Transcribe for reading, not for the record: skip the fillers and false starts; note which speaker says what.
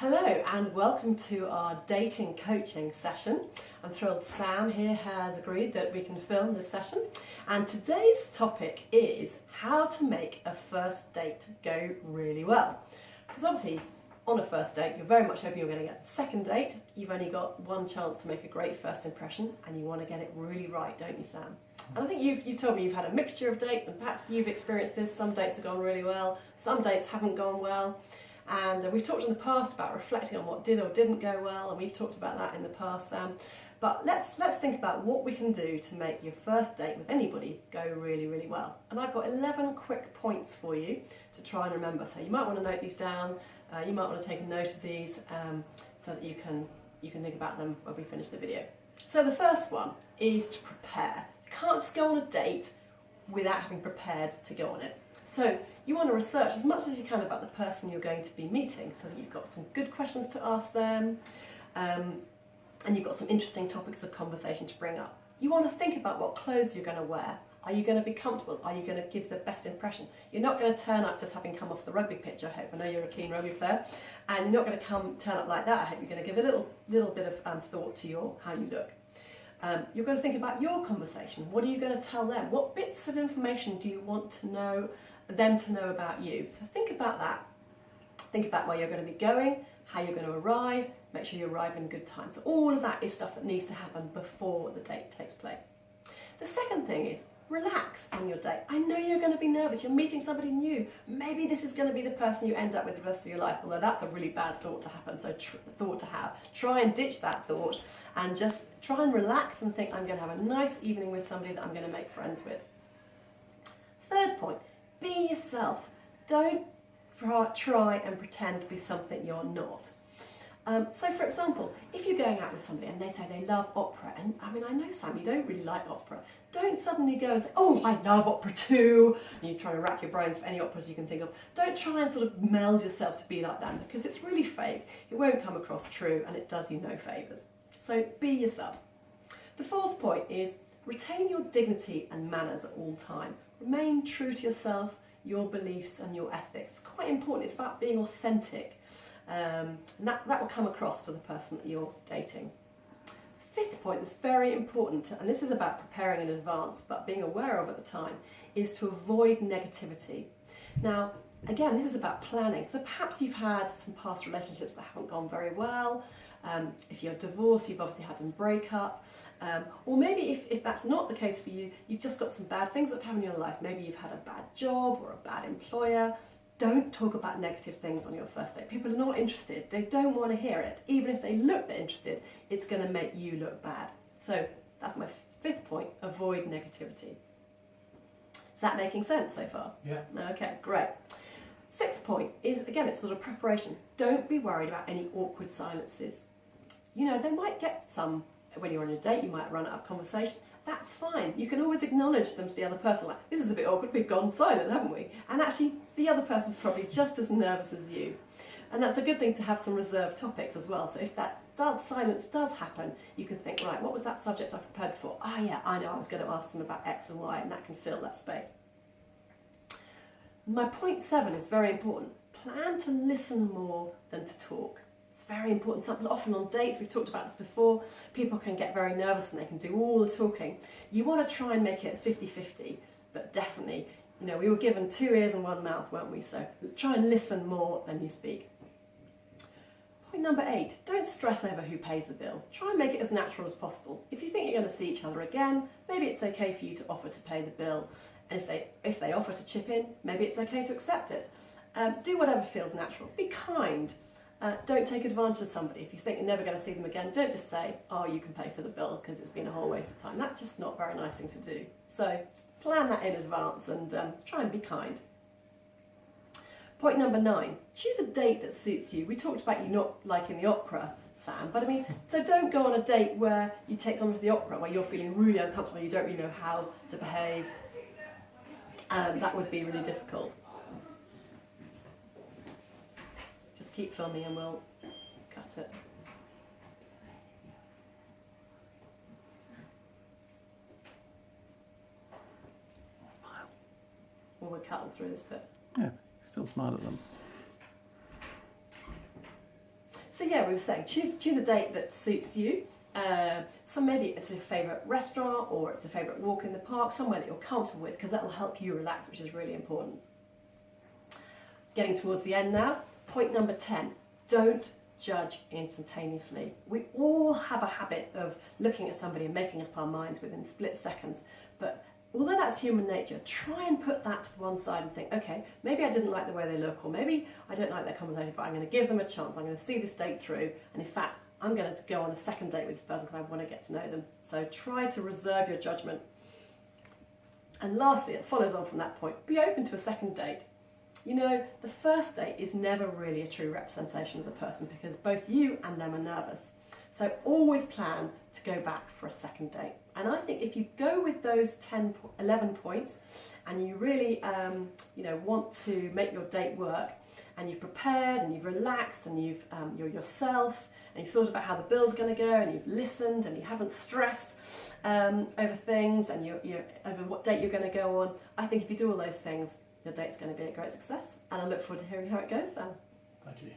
Speaker 1: Hello and welcome to our dating coaching session. I'm thrilled Sam here has agreed that we can film this session, and today's topic is how to make a first date go really well. Because obviously on a first date you're very much hoping you're going to get a second date. You've only got one chance to make a great first impression and you want to get it really right, don't you, Sam? And I think you've told me you've had a mixture of dates, and perhaps you've experienced this. Some dates have gone really well, some dates haven't gone well. And we've talked in the past about reflecting on what did or didn't go well, and we've talked about that in the past, Sam. But let's think about what we can do to make your first date with anybody go really, really well. And I've got 11 quick points for you to try and remember. So you might want to note these down. You might want to take a note of these so that you can think about them when we finish the video. So the first one is to prepare. You can't just go on a date without having prepared to go on it. So you want to research as much as you can about the person you're going to be meeting so that you've got some good questions to ask them and you've got some interesting topics of conversation to bring up. You want to think about what clothes you're going to wear. Are you going to be comfortable? Are you going to give the best impression? You're not going to turn up just having come off the rugby pitch, I hope. I know you're a keen rugby player. And you're not going to turn up like that. I hope you're going to give a little bit of thought to how you look. You're going to think about your conversation. What are you going to tell them? What bits of information do you want them to know about you? So think about that. Think about where you're going to be going, how you're going to arrive, make sure you arrive in good time. So all of that is stuff that needs to happen before the date takes place. The second thing is relax on your date. I know you're going to be nervous. You're meeting somebody new. Maybe this is going to be the person you end up with the rest of your life, although that's a really bad thought to happen. So thought to have. Try and ditch that thought and just try and relax and think, I'm going to have a nice evening with somebody that I'm going to make friends with. Third point, be yourself. Don't try and pretend to be something you're not. So for example, if you're going out with somebody and they say they love opera, and I mean, I know, Sam, you don't really like opera, don't suddenly go and say, oh, I love opera too, and you're trying to rack your brains for any operas you can think of. Don't try and sort of meld yourself to be like them, because it's really fake, it won't come across true, and it does you no favours. So be yourself. The fourth point is retain your dignity and manners at all time. Remain true to yourself, your beliefs and your ethics. It's quite important, it's about being authentic. And that will come across to the person that you're dating. Fifth point that's very important, and this is about preparing in advance but being aware of at the time, is to avoid negativity. Now, again, this is about planning. So perhaps you've had some past relationships that haven't gone very well. If you're divorced, you've obviously had them break up. Or maybe if that's not the case for you, you've just got some bad things that have happened in your life. Maybe you've had a bad job or a bad employer. Don't talk about negative things on your first date. People are not interested. They don't want to hear it. Even if they look they're interested, it's going to make you look bad. So that's my fifth point, avoid negativity. Is that making sense so far?
Speaker 2: Yeah.
Speaker 1: Okay, great. Sixth point is, again, it's sort of preparation. Don't be worried about any awkward silences. You know, they might get some when you're on a date, you might run out of conversation. That's fine. You can always acknowledge them to the other person, like, this is a bit awkward, we've gone silent, haven't we? And actually, the other person's probably just as nervous as you. And that's a good thing to have some reserved topics as well. So if that silence does happen, you can think, right, what was that subject I prepared for? Ah, yeah, I know, I was going to ask them about X and Y, and that can fill that space. My point 7 is very important. Plan to listen more than to talk. It's very important. Often on dates, we've talked about this before, people can get very nervous and they can do all the talking. You want to try and make it 50-50, but definitely, you know, we were given 2 ears and 1 mouth, weren't we? So try and listen more than you speak. Point number 8, don't stress over who pays the bill. Try and make it as natural as possible. If you think you're going to see each other again, maybe it's okay for you to offer to pay the bill. And if they offer to chip in, maybe it's okay to accept it. Do whatever feels natural. Be kind. Don't take advantage of somebody. If you think you're never going to see them again, don't just say, oh, you can pay for the bill because it's been a whole waste of time. That's just not a very nice thing to do. So plan that in advance and try and be kind. Point number 9, choose a date that suits you. We talked about you not liking the opera, Sam, but I mean, so don't go on a date where you take someone to the opera where you're feeling really uncomfortable, you don't really know how to behave. That would be really difficult. Just keep filming and we'll cut it.
Speaker 2: Smile.
Speaker 1: Well, we're cutting through this bit.
Speaker 2: Yeah, still smile at them.
Speaker 1: So yeah, we were saying choose a date that suits you. So maybe it's a favourite restaurant or it's a favourite walk in the park, somewhere that you're comfortable with, because that will help you relax, which is really important. Getting towards the end now, point number 10, don't judge instantaneously. We all have a habit of looking at somebody and making up our minds within split seconds, but although that's human nature, try and put that to one side and think, okay, maybe I didn't like the way they look, or maybe I don't like their conversation, but I'm going to give them a chance. I'm going to see this date through, and in fact, I'm going to go on a second date with this person because I want to get to know them. So try to reserve your judgment. And lastly, it follows on from that point, be open to a second date. You know, the first date is never really a true representation of the person because both you and them are nervous. So always plan to go back for a second date. And I think if you go with those 11 points and you really want to make your date work, and you've prepared and you've relaxed and you're yourself and you've thought about how the bill's going to go and you've listened and you haven't stressed over things and you're over what date you're going to go on, I think if you do all those things, your date's going to be a great success. And I look forward to hearing how it goes, Sam.
Speaker 2: Thank you.